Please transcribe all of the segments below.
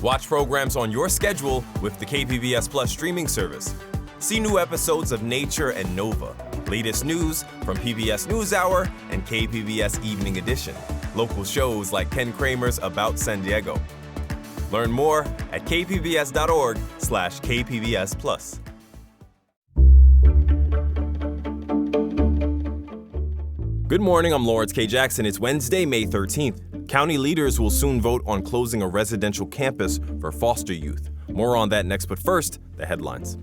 Watch programs on your schedule with the KPBS Plus streaming service. See new episodes of Nature and Nova, latest news from PBS NewsHour and KPBS Evening Edition, local shows like Ken Kramer's About San Diego. Learn more at kpbs.org/KPBS Plus. Good morning, I'm Lawrence K. Jackson. It's Wednesday, May 13th. County leaders will soon vote on closing a residential campus for foster youth. More on that next, but first, the headlines.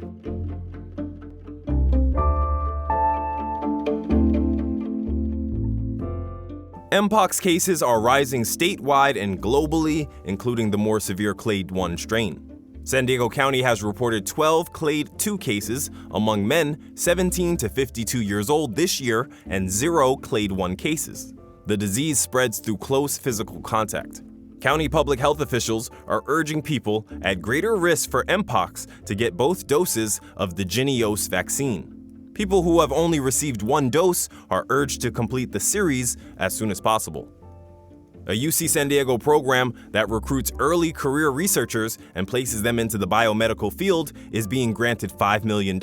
Mpox cases are rising statewide and globally, including the more severe Clade 1 strain. San Diego County has reported 12 Clade 2 cases among men 17 to 52 years old this year and 0 Clade 1 cases. The disease spreads through close physical contact. County public health officials are urging people at greater risk for Mpox to get both doses of the Jynneos vaccine. People who have only received one dose are urged to complete the series as soon as possible. A UC San Diego program that recruits early career researchers and places them into the biomedical field is being granted $5 million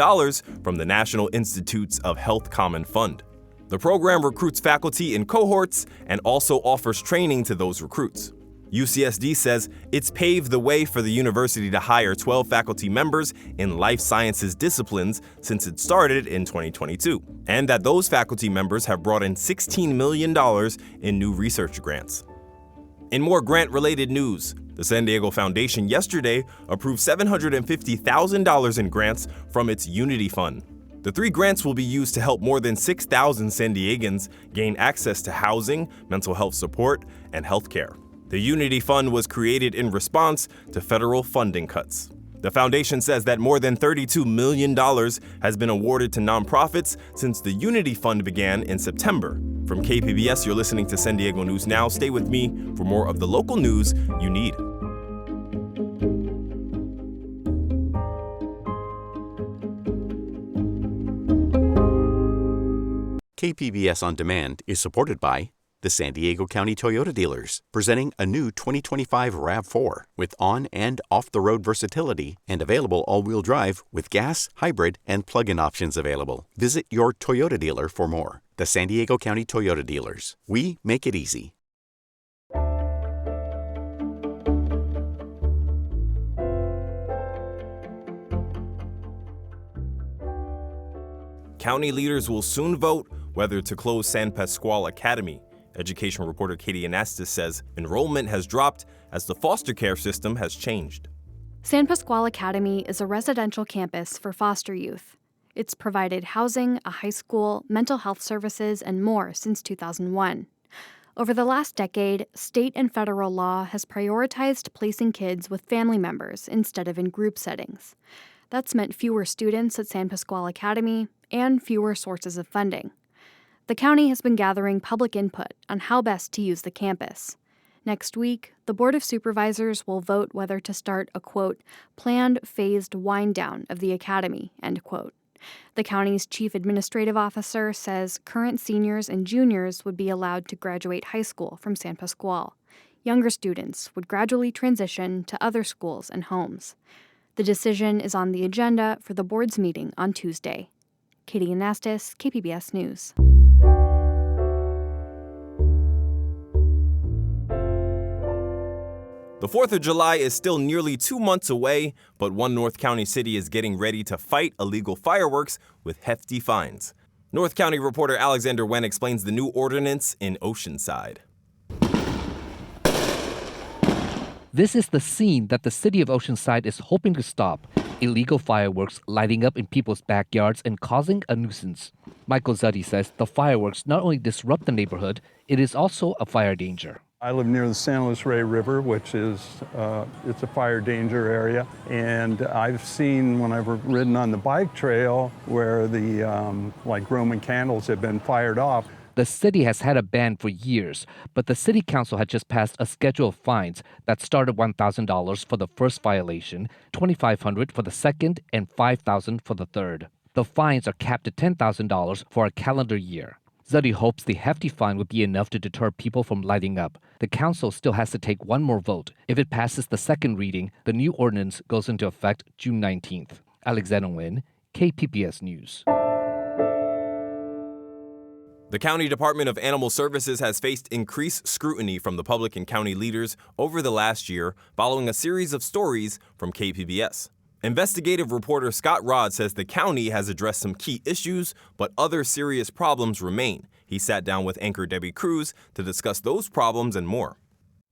from the National Institutes of Health Common Fund. The program recruits faculty in cohorts and also offers training to those recruits. UCSD says it's paved the way for the university to hire 12 faculty members in life sciences disciplines since it started in 2022, and that those faculty members have brought in $16 million in new research grants. In more grant-related news, the San Diego Foundation yesterday approved $750,000 in grants from its Unity Fund. The 3 grants will be used to help more than 6,000 San Diegans gain access to housing, mental health support, and healthcare. The Unity Fund was created in response to federal funding cuts. The foundation says that more than $32 million has been awarded to nonprofits since the Unity Fund began in September. From KPBS, you're listening to San Diego News Now. Stay with me for more of the local news you need. KPBS On Demand is supported by the San Diego County Toyota dealers, presenting a new 2025 RAV4 with on- and off-the-road versatility and available all-wheel drive with gas, hybrid, and plug-in options available. Visit your Toyota dealer for more. The San Diego County Toyota dealers. We make it easy. County leaders will soon vote whether to close San Pasqual Academy. Education reporter Katie Anastas says enrollment has dropped as the foster care system has changed. San Pasqual Academy is a residential campus for foster youth. It's provided housing, a high school, mental health services, and more since 2001. Over the last decade, state and federal law has prioritized placing kids with family members instead of in group settings. That's meant fewer students at San Pasqual Academy and fewer sources of funding. The county has been gathering public input on how best to use the campus. Next week, the Board of Supervisors will vote whether to start a, quote, planned phased wind down of the academy, end quote. The county's chief administrative officer says current seniors and juniors would be allowed to graduate high school from San Pasqual. Younger students would gradually transition to other schools and homes. The decision is on the agenda for the board's meeting on Tuesday. Katie Anastas, KPBS News. The 4th of July is still nearly 2 months away, but one North County city is getting ready to fight illegal fireworks with hefty fines. North County reporter Alexander Wen explains the new ordinance in Oceanside. This is the scene that the city of Oceanside is hoping to stop. Illegal fireworks lighting up in people's backyards and causing a nuisance. Michael Zuddy says the fireworks not only disrupt the neighborhood, it is also a fire danger. I live near the San Luis Rey River, which is it's a fire danger area, and I've seen when I've ridden on the bike trail where the like Roman candles have been fired off. The city has had a ban for years, but the city council had just passed a schedule of fines that started $1,000 for the first violation, $2,500 for the second, and $5,000 for the third. The fines are capped at $10,000 for a calendar year. Zuddy hopes the hefty fine would be enough to deter people from lighting up. The council still has to take one more vote. If it passes the second reading, the new ordinance goes into effect June 19th. Alexander Nguyen, KPBS News. The County Department of Animal Services has faced increased scrutiny from the public and county leaders over the last year following a series of stories from KPBS. Investigative reporter Scott Rod says the county has addressed some key issues, but other serious problems remain. He sat down with anchor Debbie Cruz to discuss those problems and more.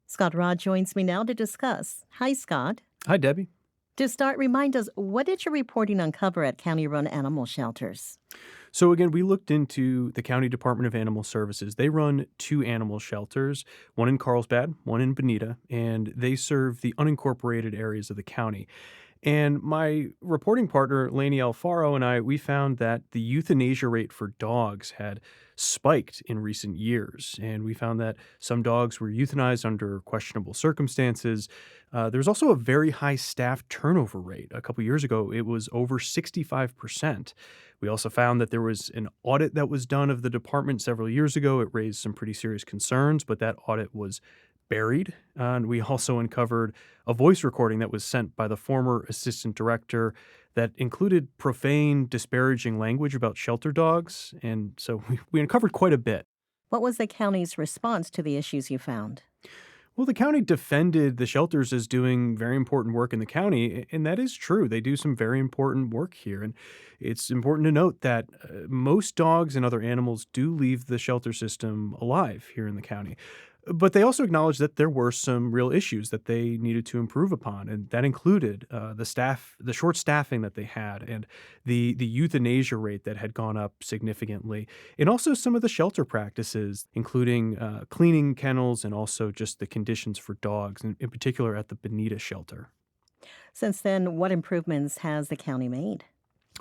Scott Rod joins me now to discuss. Hi, Scott. Hi, Debbie. To start, remind us, what did your reporting uncover at county-run animal shelters? So again, we looked into the County Department of Animal Services. They run 2 animal shelters, one in Carlsbad, one in Bonita, and they serve the unincorporated areas of the county. And my reporting partner, Lainey Alfaro, and I, we found that the euthanasia rate for dogs had spiked in recent years. And we found that some dogs were euthanized under questionable circumstances. There's also a very high staff turnover rate. A couple years ago, it was over 65%. We also found that there was an audit that was done of the department several years ago. It raised some pretty serious concerns, but that audit was buried. And we also uncovered a voice recording that was sent by the former assistant director that included profane, disparaging language about shelter dogs. And so we uncovered quite a bit. What was the county's response to the issues you found? Well, the county defended the shelters as doing very important work in the county, and that is true. They do some very important work here. And it's important to note that most dogs and other animals do leave the shelter system alive here in the county. But they also acknowledged that there were some real issues that they needed to improve upon, and that included the short staffing that they had, and the euthanasia rate that had gone up significantly, and also some of the shelter practices, including cleaning kennels and also just the conditions for dogs, in particular at the Bonita shelter. Since then, what improvements has the county made?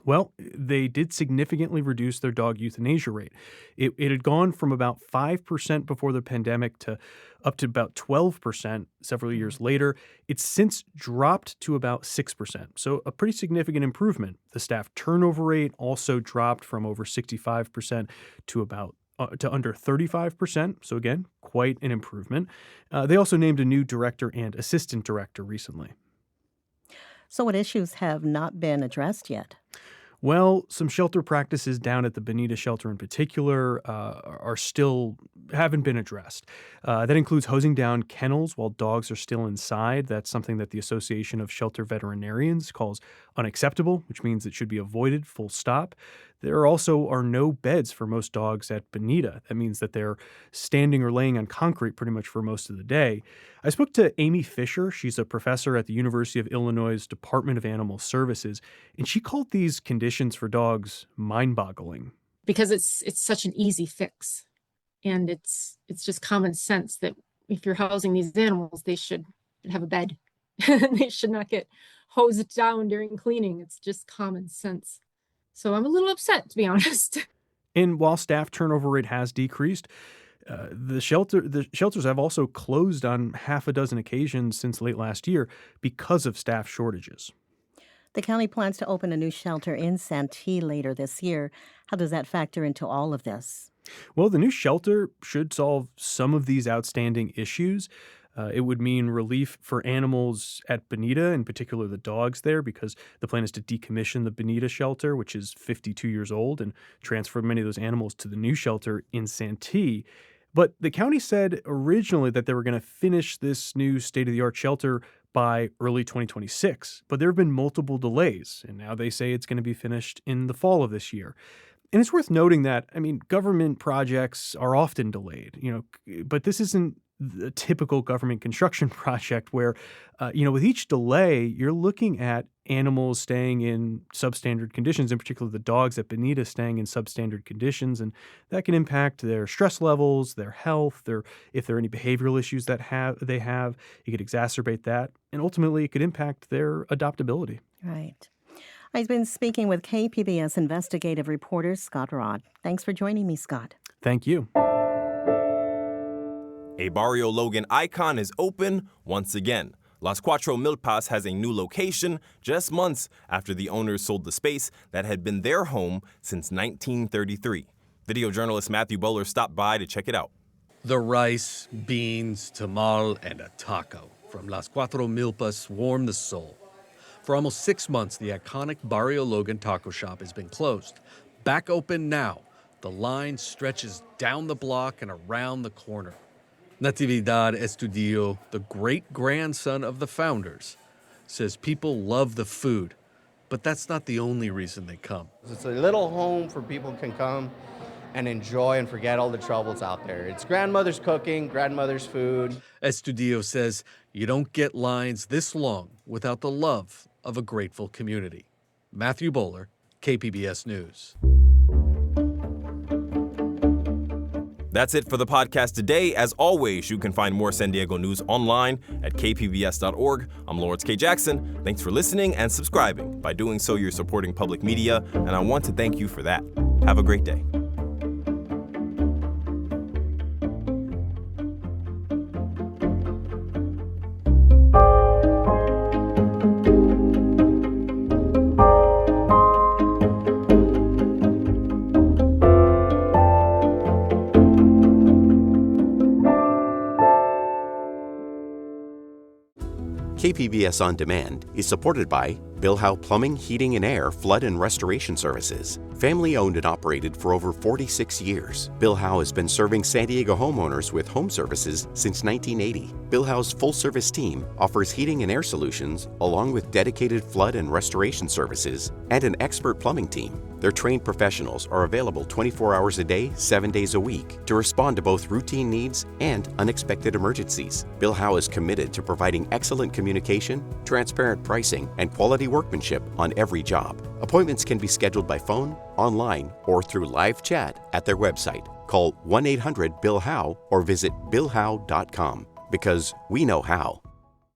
Well, they did significantly reduce their dog euthanasia rate. It had gone from about 5% before the pandemic to up to about 12% several years later. It's since dropped to about 6%, so a pretty significant improvement. The staff turnover rate also dropped from over 65% to about to under 35%. So again, quite an improvement. They also named a new director and assistant director recently. So what issues have not been addressed yet? Well, some shelter practices down at the Bonita shelter in particular haven't been addressed. That includes hosing down kennels while dogs are still inside. That's something that the Association of Shelter Veterinarians calls unacceptable, which means it should be avoided, full stop. There also are no beds for most dogs at Bonita. That means that they're standing or laying on concrete pretty much for most of the day. I spoke to Amy Fisher. She's a professor at the University of Illinois' Department of Animal Services, and she called these conditions for dogs mind-boggling. Because it's such an easy fix. And it's just common sense that if you're housing these animals, they should have a bed. They should not get hosed down during cleaning. It's just common sense. So I'm a little upset, to be honest. And while staff turnover rate has decreased, the shelters have also closed on half a dozen occasions since late last year because of staff shortages. The county plans to open a new shelter in Santee later this year. How does that factor into all of this? Well, the new shelter should solve some of these outstanding issues. It would mean relief for animals at Bonita, in particular the dogs there, because the plan is to decommission the Bonita shelter, which is 52 years old, and transfer many of those animals to the new shelter in Santee. But the county said originally that they were going to finish this new state-of-the-art shelter by early 2026. But there have been multiple delays, and now they say it's going to be finished in the fall of this year. And it's worth noting that, government projects are often delayed, but this isn't the typical government construction project where, with each delay, you're looking at animals staying in substandard conditions, in particular the dogs at Bonita staying in substandard conditions, and that can impact their stress levels, their health, if there are any behavioral issues that they have, it could exacerbate that, and ultimately it could impact their adoptability. Right. I've been speaking with KPBS investigative reporter Scott Rod. Thanks for joining me, Scott. Thank you. A Barrio Logan icon is open once again. Las Cuatro Milpas has a new location just months after the owners sold the space that had been their home since 1933. Video journalist Matthew Bowler stopped by to check it out. The rice, beans, tamal, and a taco from Las Cuatro Milpas warm the soul. For almost 6 months, the iconic Barrio Logan taco shop has been closed. Back open now, the line stretches down the block and around the corner. Natividad Estudillo, the great-grandson of the founders, says people love the food, but that's not the only reason they come. It's a little home for people can come and enjoy and forget all the troubles out there. It's grandmother's cooking, grandmother's food. Estudillo says you don't get lines this long without the love of a grateful community. Matthew Bowler, KPBS News. That's it for the podcast today. As always, you can find more San Diego news online at kpbs.org. I'm Lawrence K. Jackson. Thanks for listening and subscribing. By doing so, you're supporting public media, and I want to thank you for that. Have a great day. KPBS On Demand is supported by Bilhau Plumbing, Heating and Air Flood and Restoration Services. Family owned and operated for over 46 years, Bilhau has been serving San Diego homeowners with home services since 1980. Bilhau's full-service team offers heating and air solutions along with dedicated flood and restoration services and an expert plumbing team. Their trained professionals are available 24 hours a day, 7 days a week to respond to both routine needs and unexpected emergencies. Bilhau is committed to providing excellent communication, transparent pricing, and quality workmanship on every job. Appointments can be scheduled by phone, online, or through live chat at their website. Call 1-800-BILHOW or visit bilhau.com because we know how.